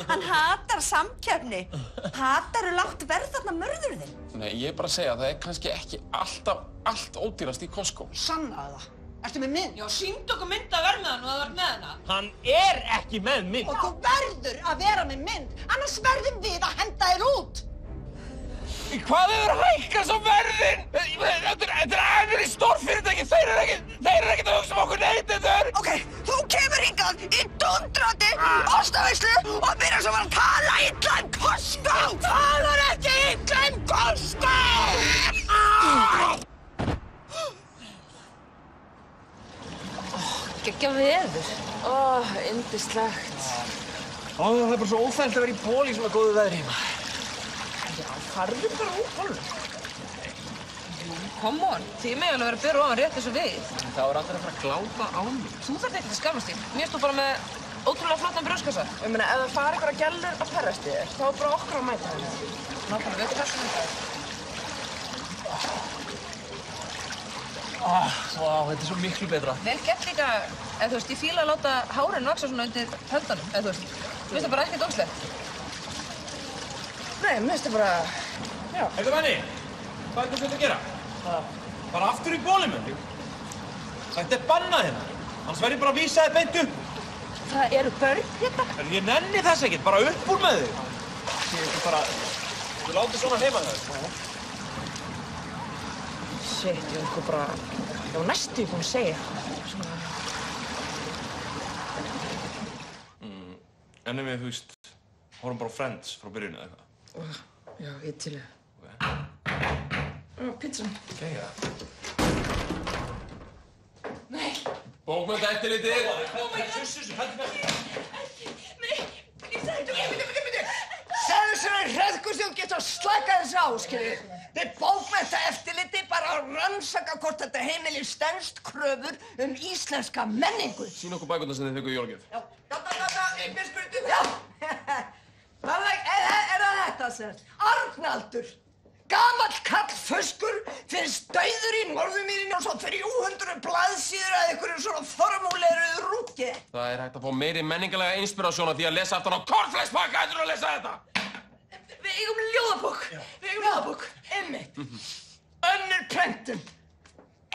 Hann hatar samkeppni. Hatarðu lágt verð þarna mörður þinn? Nei, ég er bara að segja að það er kannski ekki alltaf allt ódýrast í Costco. Sannaðu það. Ertu með mynd? Já, sýndu okkur mynd af vermiðan og það var með hana. Hann er ekki með mynd. Og þú verður að vera með mynd, annars verðum við að henda þér út. Hvað hefur hækkað svo verðin? Þetta er í stórfyrirtæki, þeir eru ekkert að hugsa okkur neytendur. Ok, þú kemur hingað í dundrandi ostaveislu og byrjar svo að tala illa Costco. Þú talar ekki illa Costco! Gekkja veður. Yndislegt. Það er bara svo óþægilegt að vera í ból í svona góðu veðri. Já, farðu bara út hólum. Come on, þið megin alveg vera byrju ofan rétt eins og við. Það var allir að fara að glápa á mig. Þú þarf ekkert að skammast þín. Mér erst þú bara með ótrúlega flottan brjóstkassa. Ég meina, ef það fara einhverja gælur að perrast í þér, þá er bara okkur að mæta henni. Nákvæmlega, við erum þessum þetta. Vá, þetta er svo miklu betra. Vel gett líka, eða þú veist, ég fíla að láta hárin vaxa svona undir höndanum, eða þú veist. Mér finnst það bara ekkert ógeðslegt. Nei, mér finnst það bara, já. Heyrðu Benni, hvað er þetta að gera? Bara aftur í bólið með þig. Þetta er bannað hérna. Annars verð ég bara að vísa þig beint upp. Það eru börn hérna. En ég nenni þess ekkert, bara upp úr með þig. Þú látið svona heima þig. Shit, ég var sko bara, ég var næstu búin að segja. En ef við, þú veist, horfum bara á Friends frá byrjunni eða eitthvað. Já, ég til ég. Pizzan. Gæja. Nei. Bókmenntaeftirlitið. Segðu svona hræðkur sem getur að slaka þess á, skilur. Þeir bókmenntaeftirliti bara að rannsaka hvort þetta heimili stenst kröfur íslenska menningu. Sýn okkur bækurnar sem þið fenguð í jólagjöf. Mér spurtu. Já. Er það þetta, sér? Arnaldur. Gamall kallföskur finnst dauður í Norðurmýrinni og svo 300 blaðsíður að einhverju svona formúleruðu rúkki. Það er hægt að fá meiri menningarlega inspirasjón af því að lesa aftan á kornflakspakka heldur en að lesa þetta. Við eigum ljóðabók. Einmitt. Önnur prentun.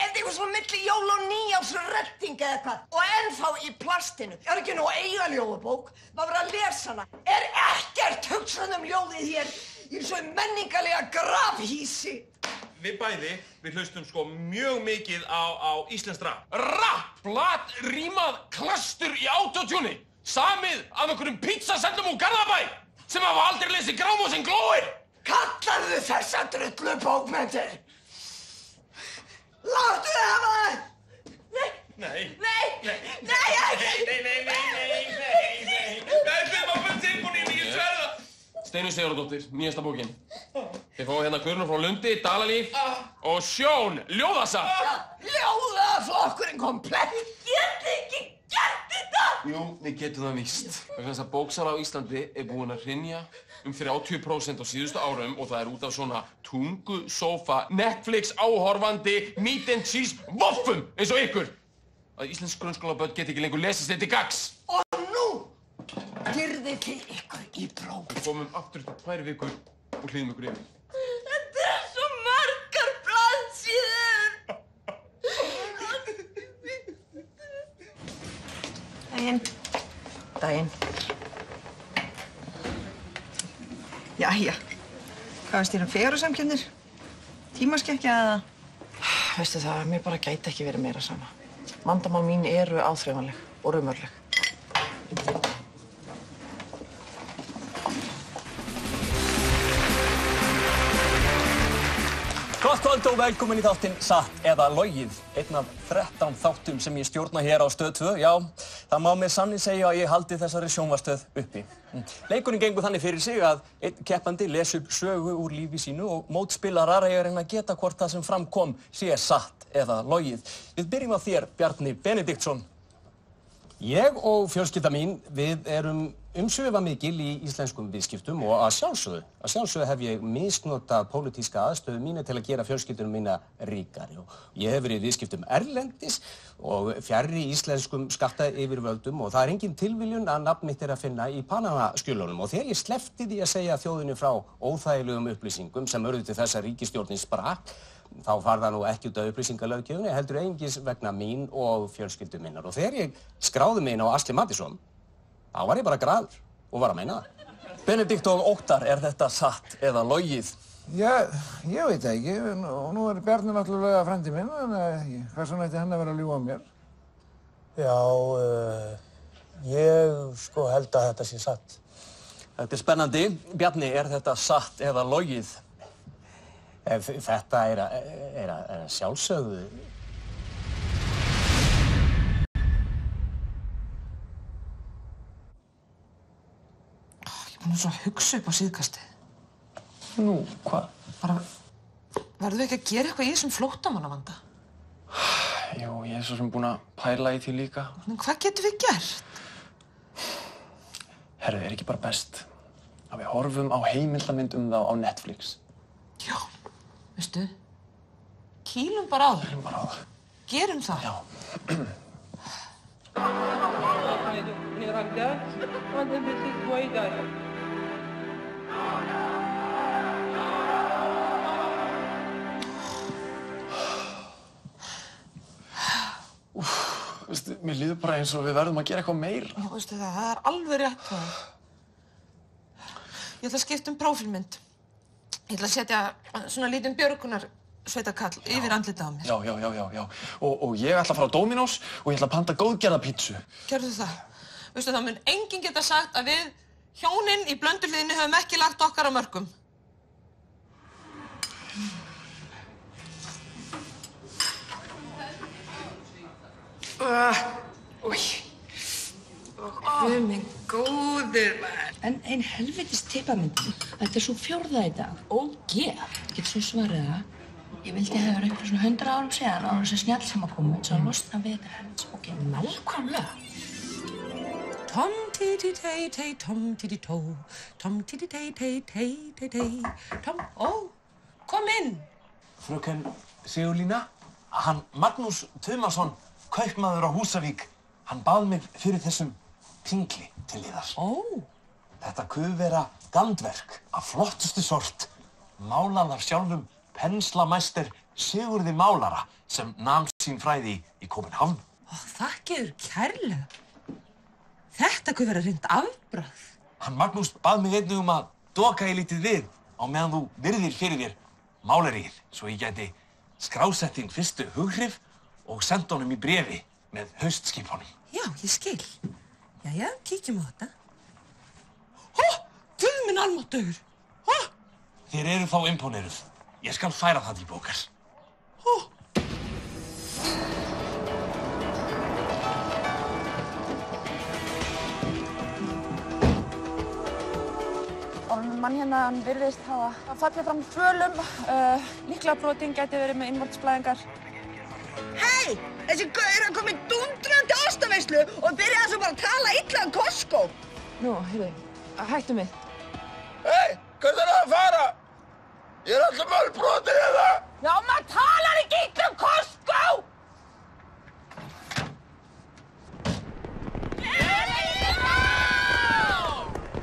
Ef þið eitthvað svona milli jól og nýjársredding eða eitthvað. Og ennþá í plastinu. Er ekki nú að eiga ljóðabók, maður verður að lesa hana. Er ekkert hugsað ljóðið hér í svo menningarlega grafhýsi? Við bæði, við hlustum sko mjög mikið á íslenskt rap. Rap, blat, rímað, klastur í autotune. Samið af einhverjum pizzasendum úr Garðabæ sem hafa aldrei lesið Grámosinn glóir. Kallarðu þessa drullu bókmenntir? Láttu hafa það! Nei! Nei! Nei! Nei, ekki! Nei! Við erum tilbúinir, ég sverða. Steinunn Sigurðardóttir, nýjasta bókin. Þið fáið hérna Guðrúnu frá Lundi, Dalalíf og Sjón, ljóðasafn. Ljóðaflokkurinn komplett. Get ekki gert þetta! Jú, við getum það víst. Vegna þess að bóksala á Íslandi er búin að hrynja 30% á síðustu árum og það er út af svona tungu, sófa, Netflix áhorfandi, meat and cheese voffum eins og ykkur. Að íslensk grunnskólabörn get ekki lengur lesist þetta í gags. Og nú girðið til ykkur í próf. Við komum aftur eftir 2 vikur og hlýðum ykkur yfir. Þetta er svo margar blaðsíður. Daginn. Jæja, hvað finnst þér fegurðarsamkeppnir? Tímaskekkja eða? Veistu það, mér bara gæti ekki verið meira sama. Vandamál mín eru áþreifanleg og raunveruleg. Gott kvöld og velkomin í þáttinn Satt eða logið. Einn af 13 þáttum sem ég stjórna hér á Stöð 2. Já, það má með sanni segja að ég haldi þessari sjónvarpsstöð uppi. Leikurinn gengur þannig fyrir sig að einn keppandi les upp sögu úr lífi sínu og mótspilarar eiga að reyna að geta hvort það sem fram kom sé satt eða logið. Við byrjum á þér, Bjarni Benediktsson. Ég og fjölskylda mín, við erum umsvifamikil í íslenskum viðskiptum og að sjálfsögðu hef ég misnotað pólitíska aðstöðu mína til að gera fjölskyldunum mína ríkari. Og ég hef verið í viðskiptum erlendis og fjarri íslenskum skattayfirvöldum og það er engin tilviljun að nafn mitt er að finna í Panama-skjölunum. Og þegar ég sleppti því að segja þjóðinni frá óþægilegum upplýsingum sem urðu til þess að ríkisstjórnin sprakk, þá var það nú ekki út af upplýsingalöggjöfinni, heldur einungis vegna mín og fjölskyldu minnar. Og þegar ég skráði mig inn á Asli Mattisson, þá var ég bara graður og var að meina það. Benedikt og Óttar, er þetta satt eða logið? Já, ég veit ekki. Og nú er Bjarni náttúrulega frendi minn, en hvers vegna ætti hann að vera að ljúga mér? Já, ég sko held að þetta sé satt. Þetta er spennandi. Bjarni, er þetta satt eða logið? Þetta er að sjálfsögðu. Ég er nú svo að hugsa upp á síðkastið. Nú, hvað? Bara, verðum við ekki að gera eitthvað í þessum flóttamannavanda? Jú, ég er svo sem búinn að pæla í því líka. En hvað getum við gert? Herðu, er ekki bara best að við horfum á heimildamynd um það á Netflix? Já, veistu, kýlum bara á það. Kýlum bara á það. Gerum það. Já. Veistu, mér líður bara eins og við verðum að gera eitthvað meira. Já, veistu það er alveg rétt það. Ég ætla að skipta prófílmynd. Ég ætla að setja svona lítinn björgunarsveitakall yfir andlitið á mér. Já. Og ég ætla að fara á Dominos og ég ætla að panta góðgerða pítsu. Gerðu það. Veistu, það mun enginn geta sagt að við hjónin í blöndulíðinni höfum ekki lagt okkar á mörkum. Guð minn góður, maður. En ein helvitis tippamyndin. Þetta er svo 4. í dag. OG. Getur svo svarið það. Ég vildi hafa verið upp svona 100 árum síðan á þessu snjallsíma komu svo að losna við þetta helvits. Ok, nákvæmlega. Tom titty tay tay, tom titty tó, tom titty tay tay tay tay tay, tom. Ó, kom inn. Fröken Sigurlína, hann Magnús Tumason, kaupmaður á Húsavík, hann bað mig fyrir þessum pingli til liðar. Ó. Þetta kufvera gandverk af flottustu sort, málað af sjálfum penslamæster Sigurði málara sem nam sín fræði í Kópenhavn. Þakkiður kærlega. Þetta hvað vera reynd afbragð. Hann Magnús bað mig einnig að doka í lítið við á meðan þú virðir fyrir þér málaríið, svo ég gæti skrásett þín fyrstu hughrif og senda honum í bréfi með haustskipunum. Já, ég skil. Jæja, kíkjum á þetta. Guð minn almáttugur. Þér eru þá imponeruð. Ég skal færa það til bókar. Mann hérna, hann virðist hafa fallið fram svölum. Líklega brotinn gæti verið með innvortsblæðingar. Hei! Þessi gaur hann kom í dúndrandi ostaveislu og byrjaði svo bara að tala illa um Costco. Nú, heyrðu, hættum við. Hei, hvert er það að fara? Ég er alltaf mölbrotinn hérna. Já, maður talar ekki illa um Costco!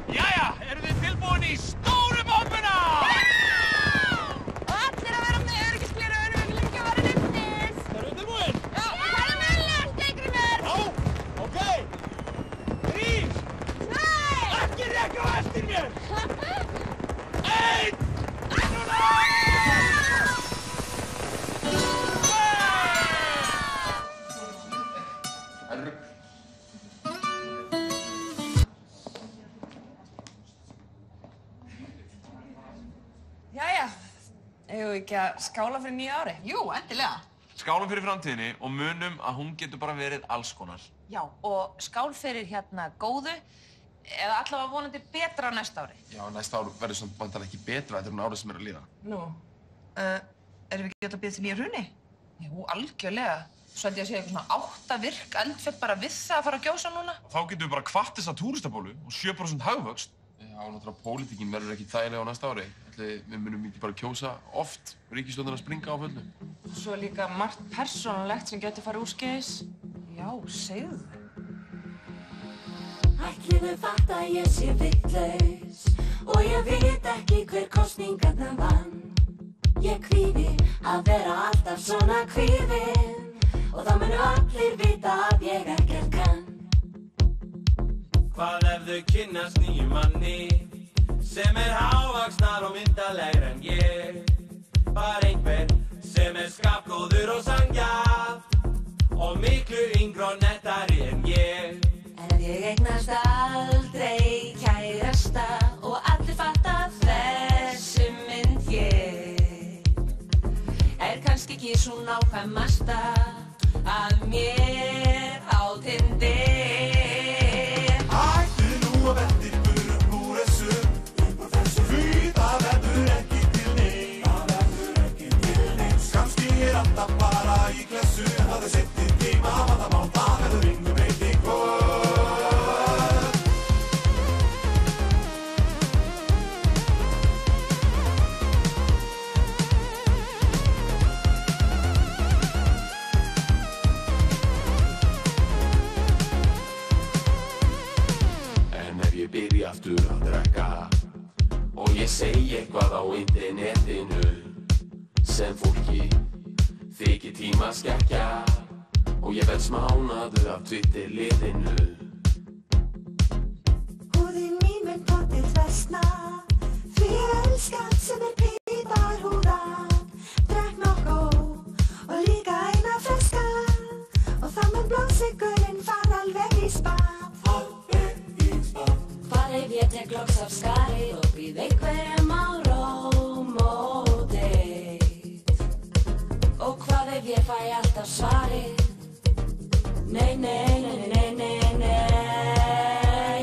Jæja, eru þið tilbúin í stóru bombuna? Allir að vera með öryggisgleraugun, við viljum ekki vera nefnis. Eru þið tilbúin? Já, það er meðlega, Steingrímur. Já, ok. 3, 2, ekki reka á eftir mér. 1, núna! Jæja, eigum við ekki að skála fyrir nýja ári? Jú, endilega. Skálum fyrir framtíðinni og munum að hún getur bara verið alls konar. Já, og skál fyrir hérna góðu, eða allavega vonandi betra á næsta ári. Já, næsta ár verður svona vantanlega ekki betra eftir árið sem er að líða. Nú? Erum við ekki alltaf býðið til nýja hruni? Jú, algjörlega. Svo held ég að sé eitthvað svona 8 virk eldfell bara við það að fara að gjósa núna. Þá getum við bara kvatt þessa túristabólu og 7% hagvöxt. Já, náttúrulega pólitíkin verður ekki þægilega á næsta ári. Við munum ekki bara kjósa oft, ríkisstjórnin að springa á fullu. Svo er líka margt persónulegt sem getur farið úrskeiðis. Já, segðu. Ætliðu fatt að ég sé vitlaus og ég veit ekki hver kosningarnar vann. Ég kvíði að vera alltaf svona kvíðin og þá munu allir vita að ég ekkert kann. Hvað ef þau kynnast nýjum manni sem hávaxnar og myndarlegri en ég? Bara einhver sem skapgóður og sanngjarn og miklu yngri og nettari en ég. En ef ég eignast aldrei kærasta og allir fatta þessu mynd ég er kannski ekki svo nákvæmasta að mér á tindi. Hættu nú að velta ykkur úr þessu, upp úr þessu, því það verður ekki til neins. Það verður ekki til neins. Kannski er alltaf bara í klessu, það er setið tíma, vandamál, það verður engu breyting kvöld. Byrja aftur að drekka og ég segi eitthvað á internetinu sem fólki þykir tíma skekkja og ég verð smánaður af Twitter-liðinu. Húðin mín mun potið versna því ég elskar sem piparhúða. Drekk nokko og líka eina fleska og þá mun blóðsykurinn fara alveg í spað. Hvað ef ég tek loks af skari og býð einhverjum á róm og deitt? Og hvað ef ég fæ alltaf svarið? Nei, nei, nei, nei, nei, nei.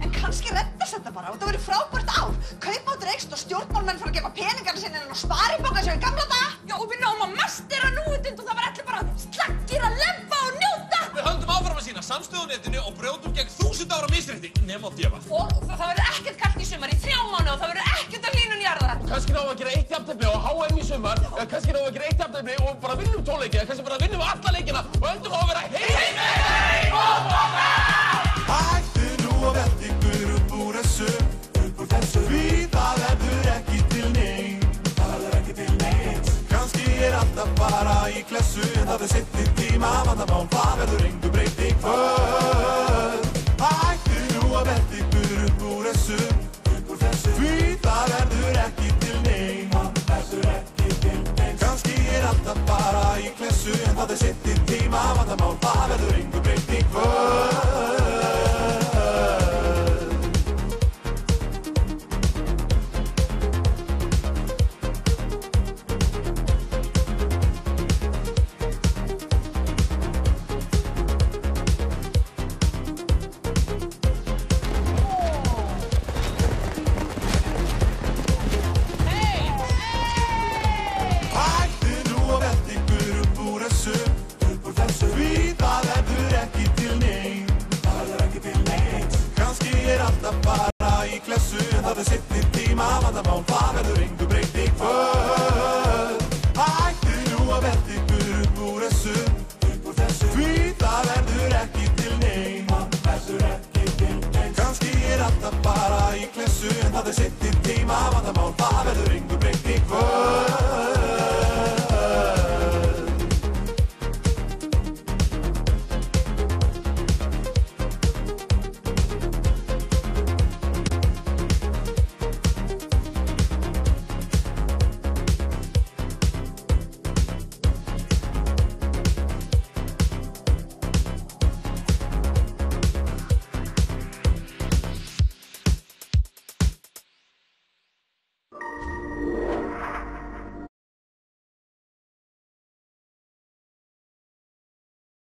En kannski reddast þetta bara og þetta verður frábært ár. Kaupmáttur eykst og stjórnmálmenn fara að gefa peningarna sinni inn á sparibanka sem í gamla daga. Já, og við náum að mastera núvitund og það var allir bara slaggir að lempa og njóta. Við höldum áfram að sýna samstöðunetinu og brjótum gegn 1000 ára misrétti, nema á djöfa. Og það verður ekkert kalt í sumar í 3 mánuði og það verður ekkert af línun jarðar. Og kannski náum við að gera 1 jafntefli á HM í sumar, eða kannski náum við að gera 1 jafntefli og bara vinnum 12 leiki, eða kannski bara vinnum alla leikina og höldum á að vera heim fótbolta! Hættu nú að velta ykkur upp úr þessu, því það verður ekki til neins. Það verður ekki til neins. í klessu en það seinni tíma vandamál, það verður engu breytt í kvöld. Hættið nú að velta ykkur upp úr þessu, því það verður ekki til nein. Kannski alltaf bara í klessu en það seinni tíma vandamál, það verður engu breytt í kvöld. Bara í klessu en það seinni